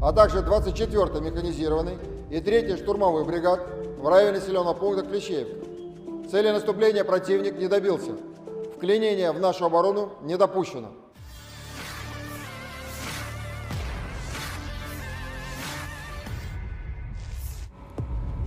а также 24-й механизированный и 3-й штурмовых бригад в районе населенного пункта Клещеевка. Цели наступления противник не добился. Вклинение в нашу оборону не допущено.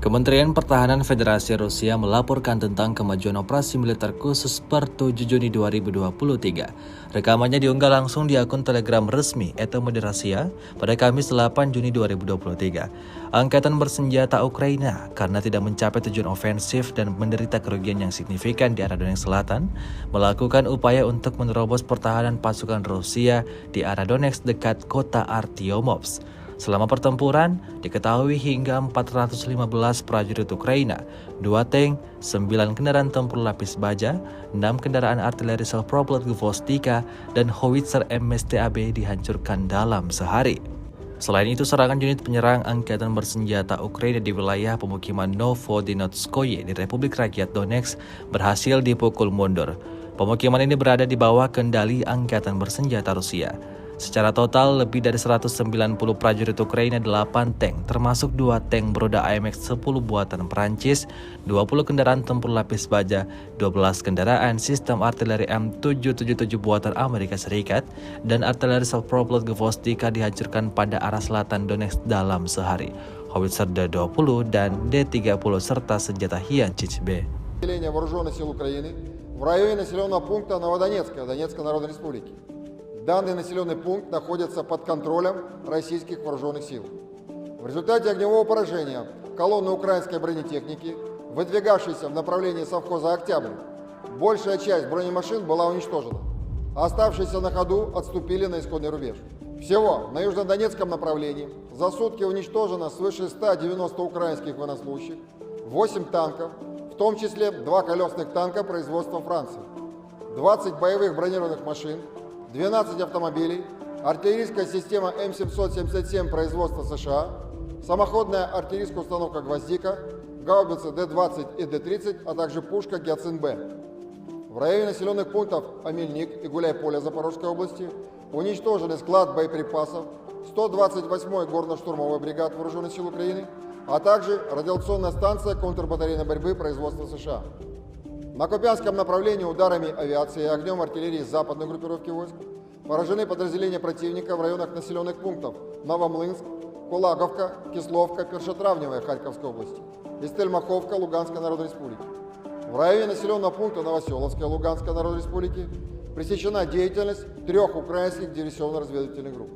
Kementerian Pertahanan Federasi Rusia melaporkan tentang kemajuan operasi militer khusus per 7 Juni 2023. Rekamannya diunggah langsung di akun Telegram resmi Moderasiya pada Kamis 8 Juni 2023. Angkatan bersenjata Ukraina karena tidak mencapai tujuan ofensif dan menderita kerugian yang signifikan di arah Donetsk Selatan, melakukan upaya untuk menerobos pertahanan pasukan Rusia di arah Donetsk dekat kota Artyomovsk. Selama pertempuran, diketahui hingga 415 prajurit Ukraina, 2 tank, 9 kendaraan tempur lapis baja, 6 kendaraan artileri self-propelled Gvostika, dan howitzer MSTAB dihancurkan dalam sehari. Selain itu, serangan unit penyerang angkatan bersenjata Ukraina di wilayah pemukiman Novodinotskoye di Republik Rakyat Donetsk berhasil dipukul mundur. Pemukiman ini berada di bawah kendali angkatan bersenjata Rusia. Secara total, lebih dari 190 prajurit Ukraina, 8 tank, termasuk 2 tank beroda AMX-10 buatan Perancis, 20 kendaraan tempur lapis baja, 12 kendaraan sistem artileri M777 buatan Amerika Serikat, dan artileri self-propelled Gvostika dihancurkan pada arah selatan Donetsk dalam sehari. Howitzer D-20 dan D-30 serta senjata Хианчич-Б. Вооруженных сил Украины в районе населенного пункта Новодонецка, Донецкой Народной Республики. Данный населенный пункт находится под контролем российских вооруженных сил. В результате огневого поражения колонны украинской бронетехники, выдвигавшейся в направлении совхоза «Октябрь», большая часть бронемашин была уничтожена. Оставшиеся на ходу отступили на исходный рубеж. Всего на южнодонецком направлении за сутки уничтожено свыше 190 украинских военнослужащих, 8 танков, в том числе 2 колесных танка производства Франции, 20 боевых бронированных машин, 12 автомобилей, артиллерийская система М777 производства США, самоходная артиллерийская установка «Гвоздика», гаубицы Д-20 и Д-30, а также пушка «Гиацинт-Б». В районе населенных пунктов Амельник и Гуляйполе Запорожской области уничтожены склад боеприпасов 128-й горно-штурмовой бригады Вооруженных сил Украины, а также радиационная станция контрбатарейной борьбы производства США. На Купянском направлении ударами авиации и огнем артиллерии западной группировки войск поражены подразделения противника в районах населенных пунктов Новомлынск, Кулаговка, Кисловка, Першотравневая Харьковской области и Стельмаховка Луганской Народной Республики. В районе населенного пункта Новоселовская Луганской Народной Республики пресечена деятельность 3 украинских диверсионно-разведывательных групп.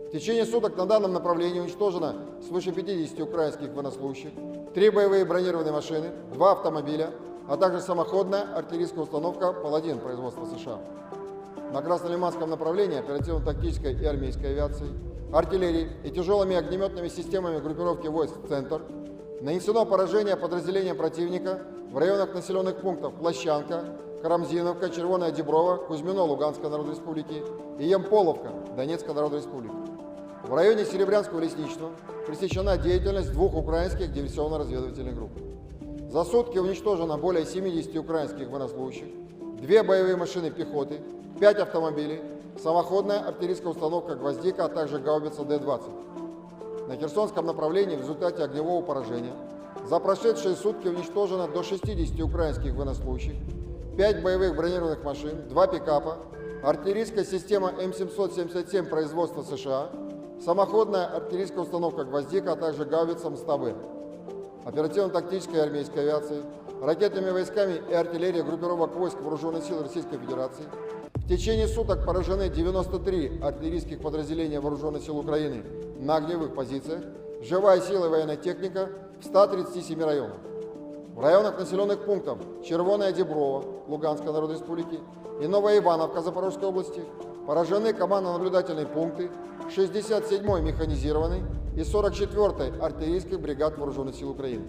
В течение суток на данном направлении уничтожено свыше 50 украинских военнослужащих, 3 боевые бронированные машины, 2 автомобиля, а также самоходная артиллерийская установка «Паладин» производства США. На Краснолиманском направлении оперативно-тактической и армейской авиации, артиллерии и тяжелыми огнеметными системами группировки войск «Центр» нанесено поражение подразделениям противника в районах населенных пунктов Площанка, Карамзиновка, Червоная Деброва, Кузьмино Луганской Народной Республики и Ямполовка Донецкой Народной Республики. В районе Серебрянского лесничества пресечена деятельность 2 украинских диверсионно-разведывательных групп. За сутки уничтожено более 70 украинских военнослужащих, 2 боевые машины пехоты, 5 автомобилей, самоходная артиллерийская установка «Гвоздика», а также гаубица Д-20. На Херсонском направлении в результате огневого поражения за прошедшие сутки уничтожено до 60 украинских военнослужащих, 5 боевых бронированных машин, 2 пикапа, артиллерийская система М777 производства США, самоходная артиллерийская установка «Гвоздика», а также гаубица МСТАБ. Оперативно-тактической и армейской авиации, ракетными войсками и артиллерией группировок войск Вооруженных сил Российской Федерации. В течение суток поражены 93 артиллерийских подразделения Вооруженных сил Украины на огневых позициях, живая сила и военная техника в 137 районах. В районах населенных пунктов Червоная Деброва Луганской Народной Республики и Новая Ивановка Запорожской области поражены командно-наблюдательные пункты 67-й механизированной и 44-й артиллерийских бригад Вооруженных сил Украины.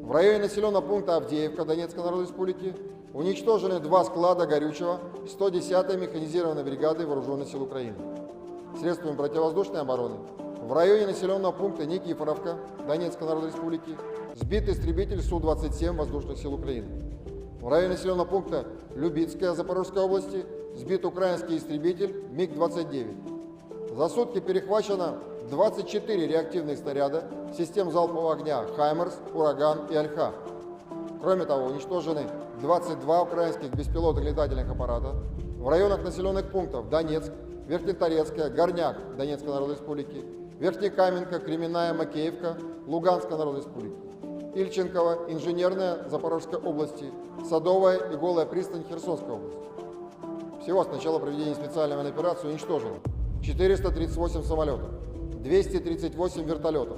В районе населенного пункта Авдеевка Донецкой Народной Республики уничтожены 2 склада горючего 110-й механизированной бригады Вооруженных сил Украины. Средствами противовоздушной обороны в районе населенного пункта Никифоровка Донецкой Народной Республики сбит истребитель Су-27 Воздушных сил Украины. В районе населенного пункта Любицкая Запорожской области сбит украинский истребитель МиГ-29. За сутки перехвачено 24 реактивных снаряда систем залпового огня «Хаймерс», «Ураган» и «Альха». Кроме того, уничтожены 22 украинских беспилотных летательных аппарата в районах населенных пунктов Донецк, Верхнеторецкая, Горняк Донецкой Народной Республики, Верхнекаменка, Кременная, Макеевка, Луганской Народной Республики, Ильченково, Инженерная Запорожской области, Садовая и Голая пристань Херсонской области. Всего с начала проведения специальной военной операции уничтожено 438 самолетов, 238 вертолетов,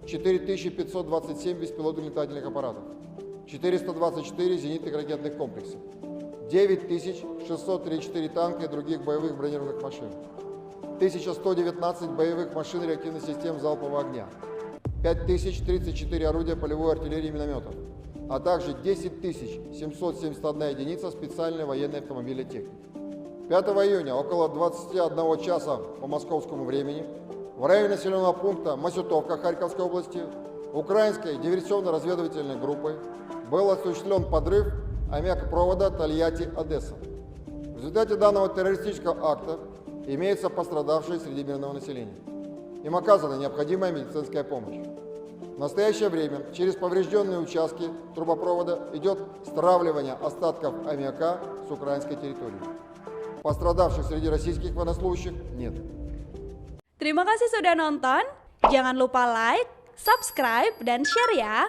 4527 беспилотных летательных аппаратов, 424 зенитных ракетных комплексов, 9634 танка и других боевых бронированных машин, 1119 боевых машин реактивных систем залпового огня, 5034 орудия полевой артиллерии и минометов, а также 10771 единица специальной военной автомобильной техники. 5 июня около 21 часа по московскому времени в районе населенного пункта Масютовка Харьковской области украинской диверсионно-разведывательной группой был осуществлен подрыв аммиакопровода Тольятти-Одесса. В результате данного террористического акта имеются пострадавшие среди мирного населения. Им оказана необходимая медицинская помощь. В настоящее время через поврежденные участки трубопровода идет стравливание остатков аммиака с украинской территории. Пострадавших среди российских военнослужащих нет. Terima kasih sudah nonton. Jangan lupa like, subscribe, dan share ya.